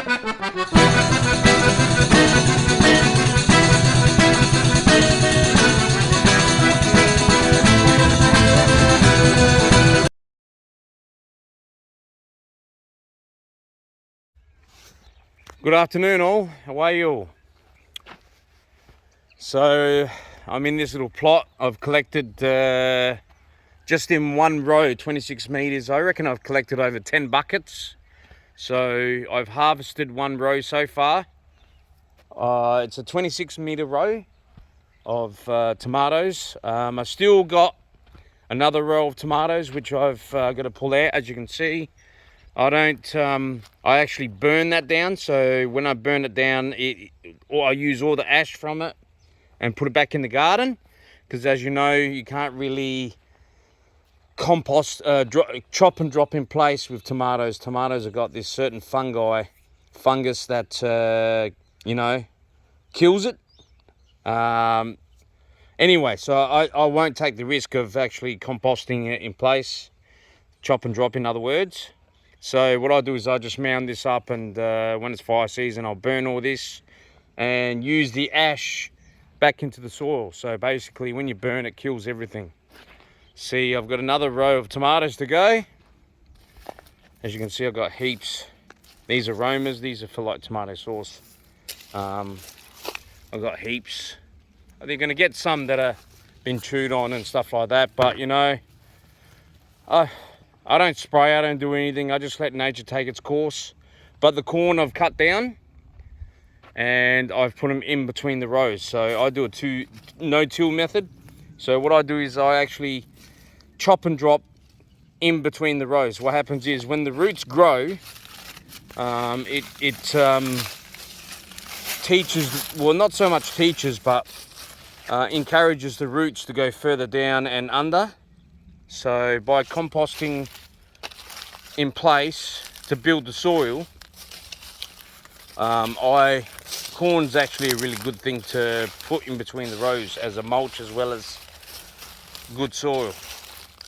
Good afternoon all, how are you all? So I'm in this little plot. I've collected just in one row 26 meters. I reckon I've collected over 10 buckets. So I've harvested one row so far. It's a 26 meter row of tomatoes. I still got another row of tomatoes which I've got to pull out. As you can see, I actually burn that down. So when I burn it down, I use all the ash from it and put it back in the garden, because as you know, you can't really compost, chop and drop in place with tomatoes. Tomatoes have got this certain fungus that, kills it. Anyway, so I won't take the risk of actually composting it in place, chop and drop in other words. So what I do is I just mound this up, and when it's fire season, I'll burn all this and use the ash back into the soil. So basically when you burn, it kills everything. See, I've got another row of tomatoes to go. As you can see, I've got heaps. These are Romas, these are for like tomato sauce. I've got heaps. They're going to get some that are been chewed on and stuff like that, but you know, I don't spray, I don't do anything. I just let nature take its course. But the corn I've cut down and I've put them in between the rows. So I do a no-till method. So what I do is I actually chop and drop in between the rows. What happens is when the roots grow, it teaches, well, not so much teaches, but encourages the roots to go further down and under. So by composting in place to build the soil, corn's actually a really good thing to put in between the rows as a mulch as well as good soil.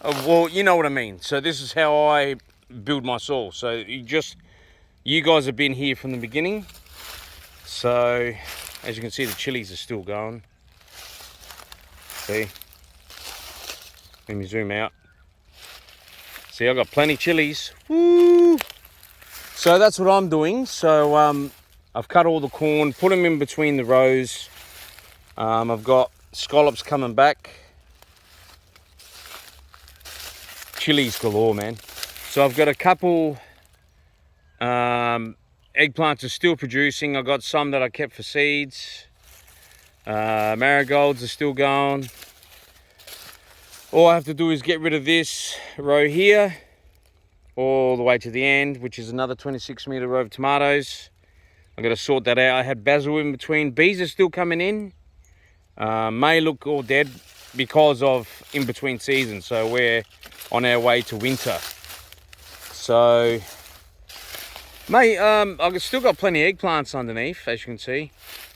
Well, you know what I mean. So this is how I build my soil. So you guys have been here from the beginning. So as you can see, the chilies are still going. See, let me zoom out. See, I've got plenty chilies. Woo! So that's what I'm doing. So I've cut all the corn, put them in between the rows. I've got scallops coming back. Chilies galore, man. So I've got a couple eggplants are still producing. I've got some that I kept for seeds. Marigolds are still going. All I have to do is get rid of this row here all the way to the end, which is another 26 meter row of tomatoes. I've got to sort that out. I had basil in between. Bees are still coming in. May look all dead because of in between seasons. So we're on our way to winter. So, mate, I've still got plenty of eggplants underneath, as you can see.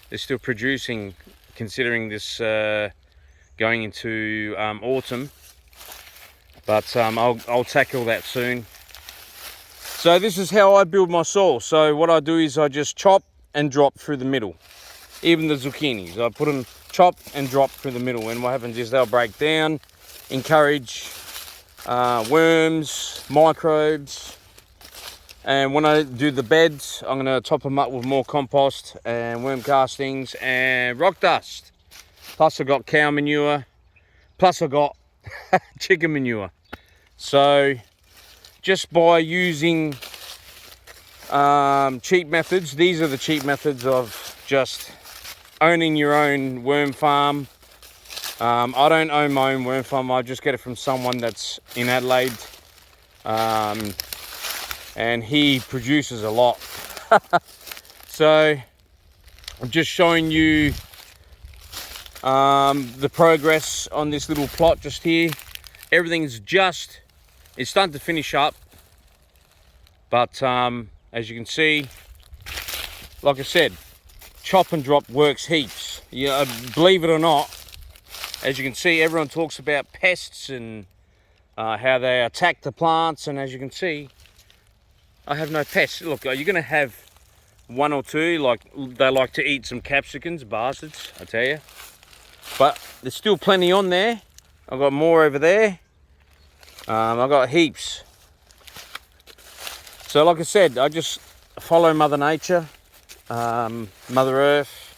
They're still producing, considering this going into autumn. But I'll tackle that soon. So this is how I build my soil. So what I do is I just chop and drop through the middle. Even the zucchinis, I put them chop and drop through the middle. And what happens is they'll break down, encourage worms, microbes. And when I do the beds, I'm going to top them up with more compost and worm castings and rock dust. Plus I got cow manure, plus I got chicken manure. So just by using cheap methods, these are the cheap methods of just owning your own worm farm. I don't own my own worm farm. I just get it from someone that's in Adelaide, and he produces a lot. So I'm just showing you the progress on this little plot just here. Everything's it's starting to finish up, but as you can see, like I said, chop and drop works heaps. Yeah, believe it or not, as you can see, everyone talks about pests and how they attack the plants, and as you can see, I have no pests. Look, you're going to have one or two, like they like to eat some capsicums, bastards, I tell you. But there's still plenty on there. I've got more over there. I've got heaps. So like I said, I just follow Mother Nature, Mother Earth,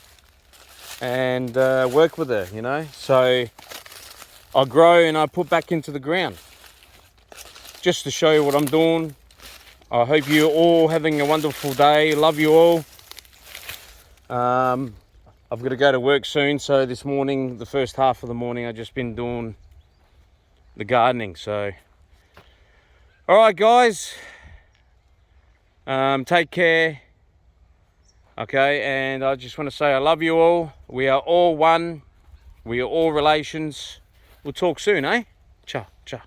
and work with her, you know. So I grow and I put back into the ground. Just to show you what I'm doing. I hope you're all having a wonderful day. Love you all. I've got to go to work soon, so this morning, the first half of the morning, I've just been doing the gardening. So, all right, guys, take care. Okay, and I just want to say I love you all. We are all one. We are all relations. We'll talk soon, eh? Ciao, ciao.